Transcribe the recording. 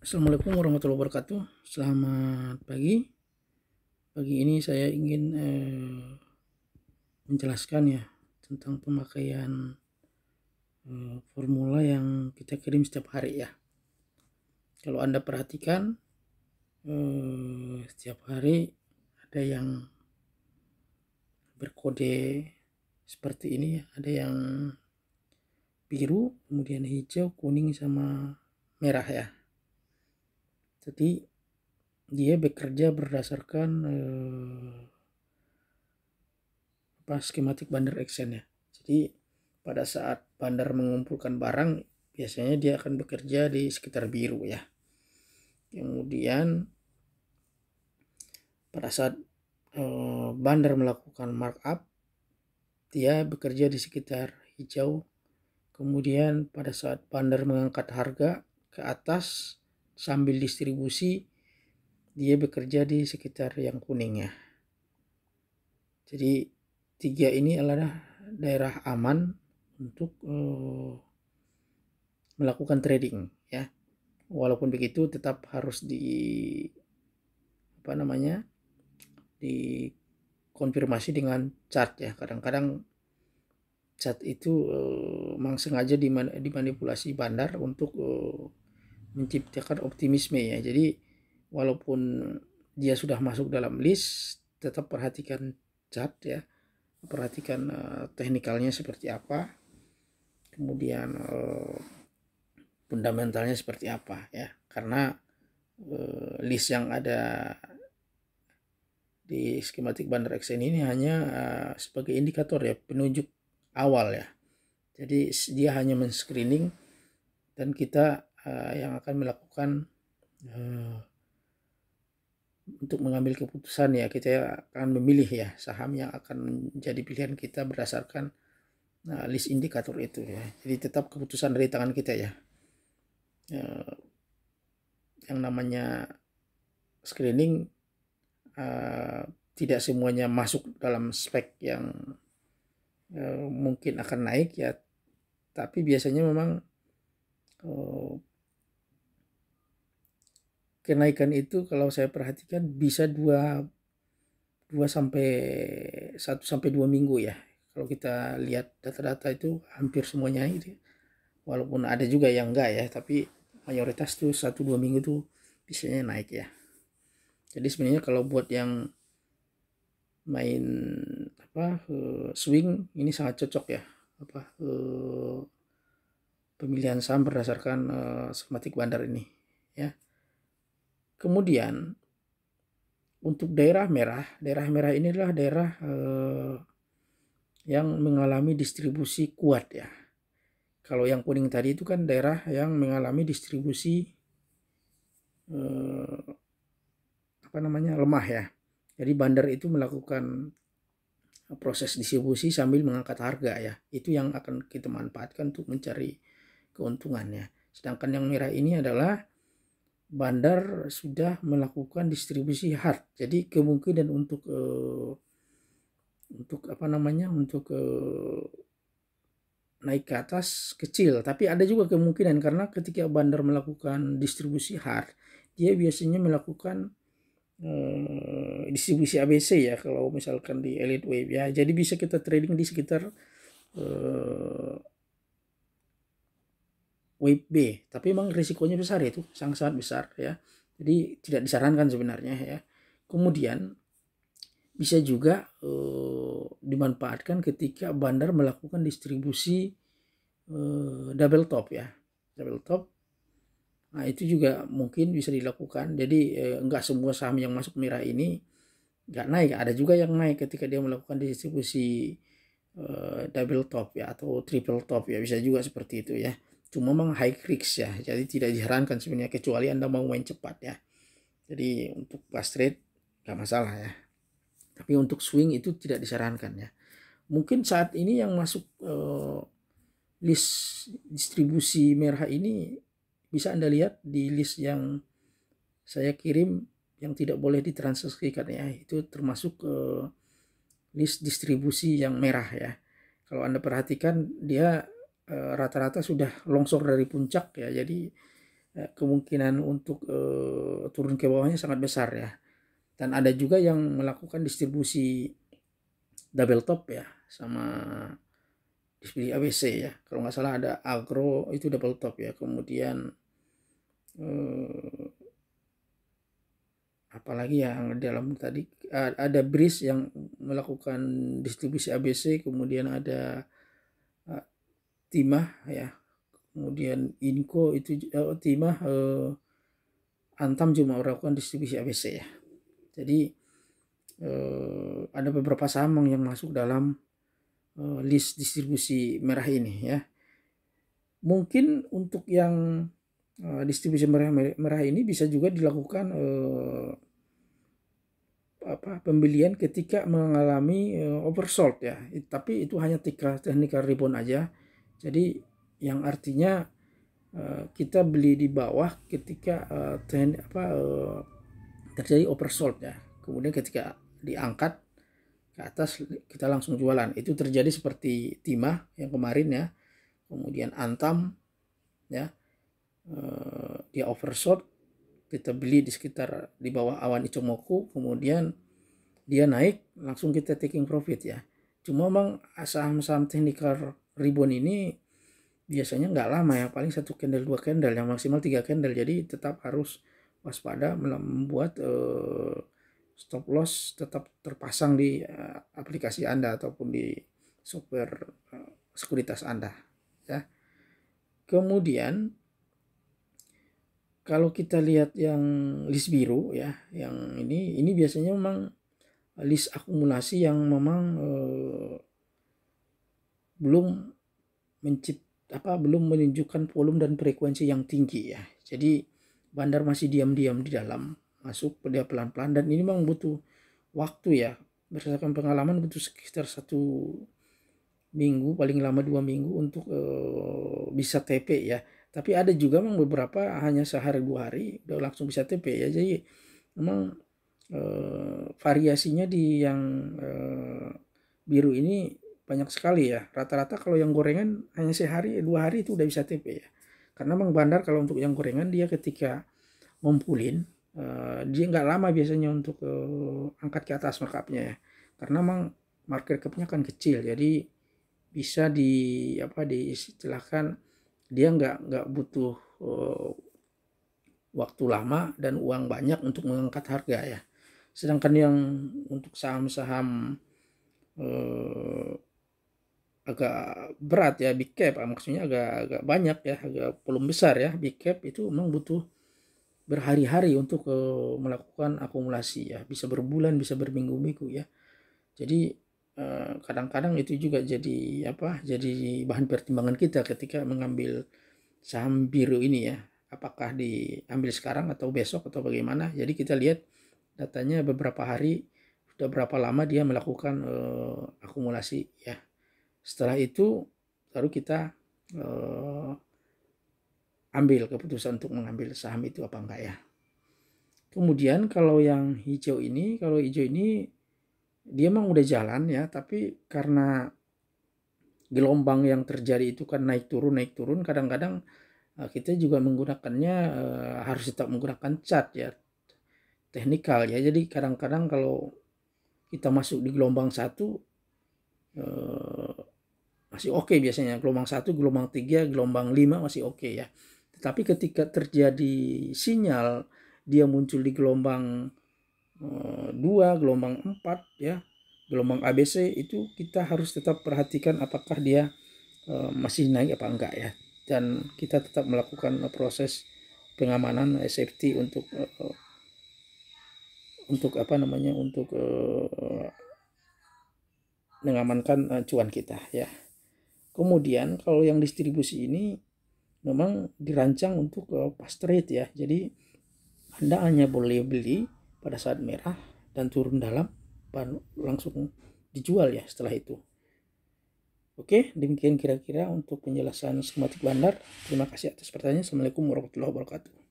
Assalamualaikum warahmatullahi wabarakatuh. Selamat pagi. Pagi ini saya ingin menjelaskan ya tentang pemakaian formula yang kita kirim setiap hari ya. Kalau Anda perhatikan setiap hari ada yang berkode seperti ini ya. Ada yang biru, kemudian hijau, kuning sama merah ya. Jadi dia bekerja berdasarkan skematik bandar Excel ya. Jadi pada saat bandar mengumpulkan barang, biasanya dia akan bekerja di sekitar biru ya. Kemudian pada saat bandar melakukan markup, dia bekerja di sekitar hijau. Kemudian pada saat bandar mengangkat harga ke atas sambil distribusi, dia bekerja di sekitar yang kuning ya. Jadi tiga ini adalah daerah aman untuk melakukan trading ya. Walaupun begitu tetap harus dikonfirmasi dengan chart ya. Kadang-kadang chart itu memang sengaja dimanipulasi bandar untuk menciptakan optimisme ya. Jadi walaupun dia sudah masuk dalam list, tetap perhatikan chart ya, perhatikan teknikalnya seperti apa, kemudian fundamentalnya seperti apa ya. Karena list yang ada di skematik bandar Excel ini hanya sebagai indikator ya, penunjuk awal ya. Jadi dia hanya men-screening dan kita yang akan melakukan untuk mengambil keputusan ya. Kita akan memilih ya saham yang akan menjadi pilihan kita berdasarkan list indikator itu ya. Jadi tetap keputusan dari tangan kita ya. Yang namanya screening tidak semuanya masuk dalam spek yang mungkin akan naik ya, tapi biasanya memang kenaikan itu kalau saya perhatikan bisa 1 sampai 2 minggu ya. Kalau kita lihat data-data itu hampir semuanya itu, walaupun ada juga yang enggak ya, tapi mayoritas tuh 1-2 minggu tuh biasanya naik ya. Jadi sebenarnya kalau buat yang main swing ini sangat cocok ya, pemilihan saham berdasarkan skematik bandar ini ya. Kemudian untuk daerah merah ini adalah daerah yang mengalami distribusi kuat ya. Kalau yang kuning tadi itu kan daerah yang mengalami distribusi lemah ya. Jadi bandar itu melakukan proses distribusi sambil mengangkat harga ya. Itu yang akan kita manfaatkan untuk mencari keuntungannya. Sedangkan yang merah ini adalah bandar sudah melakukan distribusi hard. Jadi kemungkinan untuk naik ke atas kecil, tapi ada juga kemungkinan karena ketika bandar melakukan distribusi hard, dia biasanya melakukan distribusi ABC ya kalau misalkan di Elite Wave ya. Jadi bisa kita trading di sekitar wave B, tapi memang risikonya besar, itu sangat besar ya. Jadi tidak disarankan sebenarnya ya. Kemudian bisa juga dimanfaatkan ketika bandar melakukan distribusi double top ya, double top. Nah itu juga mungkin bisa dilakukan. Jadi enggak semua saham yang masuk merah ini enggak naik, ada juga yang naik ketika dia melakukan distribusi double top ya atau triple top ya, bisa juga seperti itu ya. Cuma memang high risk ya, jadi tidak disarankan sebenarnya kecuali Anda mau main cepat ya. Jadi untuk fast trade enggak masalah ya, tapi untuk swing itu tidak disarankan ya. Mungkin saat ini yang masuk list distribusi merah ini bisa Anda lihat di list yang saya kirim yang tidak boleh ditransaksikan ya, itu termasuk list distribusi yang merah ya. Kalau Anda perhatikan dia rata-rata sudah longsor dari puncak ya, jadi kemungkinan untuk turun ke bawahnya sangat besar ya. Dan ada juga yang melakukan distribusi double top ya, sama distribusi ABC ya. Kalau nggak salah ada agro itu double top ya. Kemudian apalagi yang dalam tadi ada BRIS yang melakukan distribusi ABC, kemudian ada Timah ya, kemudian Inco itu Timah, Antam juga melakukan distribusi ABC ya. Jadi ada beberapa saham yang masuk dalam list distribusi merah ini ya. Mungkin untuk yang distribusi merah ini bisa juga dilakukan pembelian ketika mengalami oversold ya, tapi itu hanya technical rebound aja. Jadi yang artinya kita beli di bawah ketika terjadi oversold ya, kemudian ketika diangkat ke atas kita langsung jualan. Itu terjadi seperti Timah yang kemarin ya, kemudian Antam ya, dia oversold, kita beli di sekitar di bawah awan Ichimoku, kemudian dia naik langsung kita taking profit ya. Cuma memang saham-saham technical rebound ini biasanya nggak lama ya, paling 1 candle 2 candle, yang maksimal 3 candle. Jadi tetap harus waspada, membuat stop loss tetap terpasang di aplikasi Anda ataupun di software sekuritas Anda ya. Kemudian kalau kita lihat yang list biru ya, yang ini biasanya memang list akumulasi yang memang belum menunjukkan volume dan frekuensi yang tinggi ya. Jadi bandar masih diam-diam di dalam, masuk dia pelan-pelan, dan ini memang butuh waktu ya. Berdasarkan pengalaman butuh sekitar 1 minggu, paling lama 2 minggu untuk bisa TP ya. Tapi ada juga memang beberapa hanya sehari 2 hari udah langsung bisa TP ya. Jadi memang variasinya di yang biru ini banyak sekali ya. Rata-rata kalau yang gorengan hanya sehari 2 hari itu udah bisa TP ya. Karena memang bandar kalau untuk yang gorengan dia ketika ngumpulin dia nggak lama biasanya untuk angkat ke atas markupnya ya. Karena memang market capnya kan kecil, jadi bisa diistilahkan dia nggak butuh waktu lama dan uang banyak untuk mengangkat harga ya. Sedangkan yang untuk saham-saham agak berat ya, big cap, maksudnya agak banyak ya, agak volume besar ya, big cap itu memang butuh berhari-hari untuk melakukan akumulasi ya, bisa berbulan, bisa berminggu-minggu ya. Jadi kadang-kadang itu juga jadi bahan pertimbangan kita ketika mengambil saham biru ini ya, apakah diambil sekarang atau besok atau bagaimana. Jadi kita lihat datanya beberapa hari, sudah berapa lama dia melakukan akumulasi ya. Setelah itu baru kita ambil keputusan untuk mengambil saham itu apa enggak ya. Kemudian kalau yang hijau ini, dia memang udah jalan ya, tapi karena gelombang yang terjadi itu kan naik turun, kadang-kadang kita juga menggunakannya harus tetap menggunakan chart ya, teknikal ya. Jadi kadang-kadang kalau kita masuk di gelombang 1 masih oke biasanya, gelombang 1, gelombang 3, gelombang 5 masih oke ya. Tetapi ketika terjadi sinyal dia muncul di gelombang 2, gelombang 4 ya, gelombang ABC, itu kita harus tetap perhatikan apakah dia masih naik apa enggak ya, dan kita tetap melakukan proses pengamanan safety untuk mengamankan cuan kita ya. Kemudian kalau yang distribusi ini memang dirancang untuk fast trade ya, jadi Anda hanya boleh beli pada saat merah dan turun dalam, baru langsung dijual ya setelah itu. Oke, demikian kira-kira untuk penjelasan skematik bandar. Terima kasih atas pertanyaan. Assalamualaikum warahmatullahi wabarakatuh.